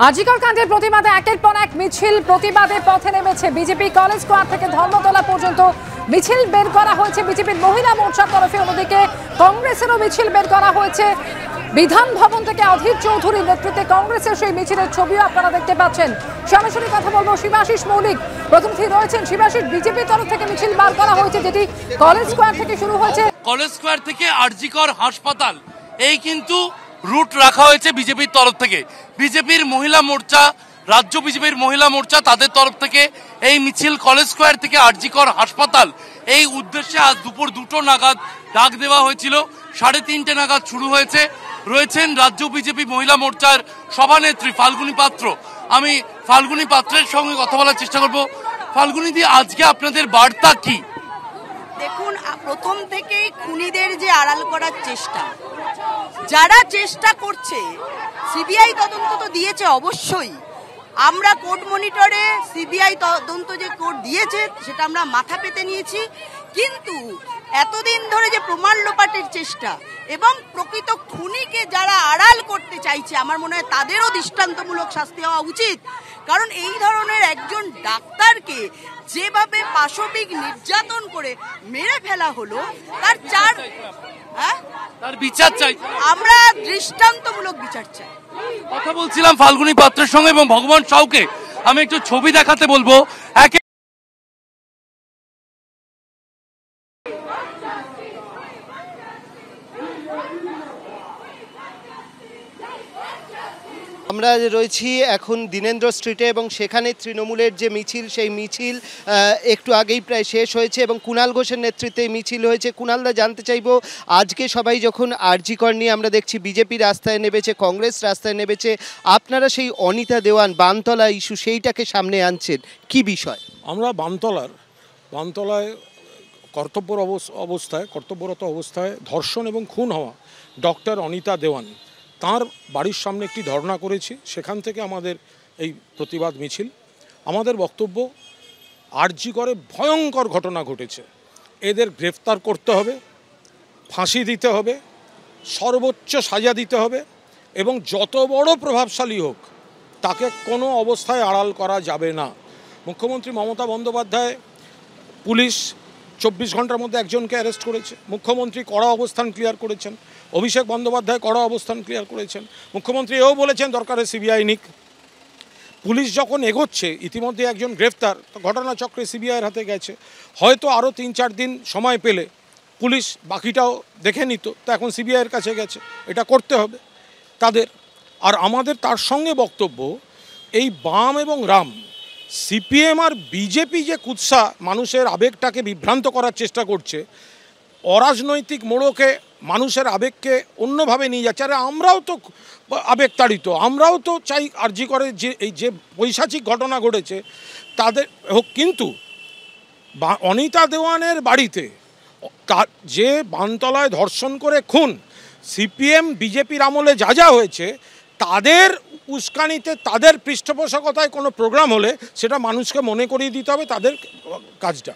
আজিকর কাণ্ডের প্রতিবাদে একের পর এক মিছিল প্রতিবাদে পথে নেমেছে বিজেপি। কলেজ স্কোয়ার থেকে ধর্মতলা পর্যন্ত মিছিল বের করা হয়েছে বিজেপির মহিলা মোর্চার তরফে। অন্যদিকে কংগ্রেসেরও মিছিল বের করা হয়েছে। বিধান ভবন থেকে অধীর চৌধুরীর নেতৃত্বে কংগ্রেসের সেই মিছিলের ছবিও আপনারা দেখতে পাচ্ছেন। সরাসরি কথা বলবো শিবাশিস মৌলিক প্রতিনিধি রয়েছেন। শিবাশিস, বিজেপির তরফ থেকে মিছিল বার করা হয়েছে যেটি কলেজ স্কোয়ার থেকে শুরু হয়েছে। কলেজ স্কোয়ার থেকে আরজিকর হাসপাতাল এই কিন্তু রুট রাখা হয়েছে বিজেপির তরফ থেকে। বিজেপির মহিলা মোর্চা, রাজ্য বিজেপির মহিলা মোর্চা, তাদের তরফ থেকে এই মিছিল কলেজ স্কোয়ার থেকে আরজিকর হাসপাতাল এই উদ্দেশ্যে আজ দুপুর 2টো নাগাদ ডাক দেওয়া হয়েছিল। 3:30 নাগাদ শুরু হয়েছে। রয়েছেন রাজ্য বিজেপি মহিলা মোর্চার সভানেত্রী ফাল্গুনী পাত্র। আমি ফাল্গুনী পাত্রের সঙ্গে কথা বলার চেষ্টা করব। ফাল্গুনী দি, আজকে আপনাদের বার্তা কি? দেখুন, প্রথম থেকেই খুনিদের যে আড়াল করার চেষ্টা, যারা চেষ্টা করছে, সিবিআই তদন্ত তো দিয়েছে অবশ্যই। আমরা কোর্ট মনিটরে সিবিআই তদন্ত যে কোর্ট দিয়েছে সেটা আমরা মাথা পেতে নিয়েছি, কিন্তু এতদিন ধরে যে প্রমাণ লোপাটের চেষ্টা এবং প্রকৃত খুনিকে যারা আড়াল করতে চাইছে, আমার মনে হয় তাদেরও দৃষ্টান্তমূলক শাস্তি হওয়া উচিত। কারণ এই ধরনের একজন ডাক্তারকে যেভাবে পাশবিক নির্যাতন করে মেরে ফেলা হলো, তার বিচার চাই। আমরা দৃষ্টান্তমূলক বিচার চাই। কথা বলছিলাম ফাল্গুনী পাত্রের সঙ্গে এবং ভগবান সাউকে আমি একটু ছবি দেখাতে বলবো। আমরা রয়েছি এখন দীনেন্দ্র স্ট্রিটে এবং সেখানে তৃণমূলের যে মিছিল, সেই মিছিল একটু আগেই প্রায় শেষ হয়েছে এবং কুণাল ঘোষের নেতৃত্বে মিছিল হয়েছে। কুণালদা, জানতে চাইবো, আজকে সবাই যখন আরজিকর নিয়ে আমরা দেখছি বিজেপি রাস্তায় নেমেছে, কংগ্রেস রাস্তায় নেমেছে, আপনারা সেই অনিতা দেওয়ান বানতলা ইস্যু সেইটাকে সামনে আনছেন, কি বিষয়? আমরা বানতলায় কর্তব্যরত অবস্থায় ধর্ষণ এবং খুন হওয়া ডক্টর অনিতা দেওয়ান তার বাড়ির সামনে একটি ধর্ণা করেছি। সেখান থেকে আমাদের এই প্রতিবাদ মিছিল। আমাদের বক্তব্য, আরজিকরে ভয়ঙ্কর ঘটনা ঘটেছে, এদের গ্রেফতার করতে হবে, ফাঁসি দিতে হবে, সর্বোচ্চ সাজা দিতে হবে এবং যত বড় প্রভাবশালী হোক তাকে কোনো অবস্থায় আড়াল করা যাবে না। মুখ্যমন্ত্রী মমতা বন্দ্যোপাধ্যায়, পুলিশ 24 ঘন্টার মধ্যে একজনকে অ্যারেস্ট করেছে। মুখ্যমন্ত্রী কড়া অবস্থান ক্লিয়ার করেছেন। অভিষেক বন্দ্যোপাধ্যায় কড়া অবস্থান ক্লিয়ার করেছেন। মুখ্যমন্ত্রী এও বলেছেন দরকারে সিবিআই নিক। পুলিশ যখন এগোচ্ছে, ইতিমধ্যে একজন গ্রেফতার, তো ঘটনাচক্রে সিবিআইয়ের হাতে গেছে। হয়তো আরও 3-4 দিন সময় পেলে পুলিশ বাকিটাও দেখে নিত, তো এখন সিবিআইয়ের কাছে গেছে, এটা করতে হবে তাদের। আর আমাদের তার সঙ্গে বক্তব্য, এই বাম এবং রাম, সিপিএম আর বিজেপি যে কুৎসা মানুষের আবেগটাকে বিভ্রান্ত করার চেষ্টা করছে, অরাজনৈতিক মোড়কে মানুষের আবেগকে অন্যভাবে নিয়ে যাচ্ছে। আরে আমরাও তো আবেগতাড়িত, আমরাও তো চাই আরজিকরে যে এই যে পৈশাচিক ঘটনা ঘটেছে তাদের হোক, কিন্তু অনিতা দেওয়ানের বাড়িতে যে বানতলায় ধর্ষণ করে খুন, সিপিএম বিজেপির আমলে যা যা হয়েছে, তাদের উস্কানিতে, তাদের পৃষ্ঠপোষকতায় কোনো প্রোগ্রাম হলে সেটা মানুষকে মনে করিয়ে দিতে হবে তাদের কাজটা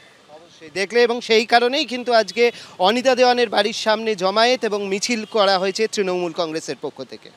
দেখলে। এবং সেই কারণেই কিন্তু আজকে অনিতা দেওয়ানের বাড়ির সামনে জমায়েত এবং মিছিল করা হয়েছে তৃণমূল কংগ্রেসের পক্ষ থেকে।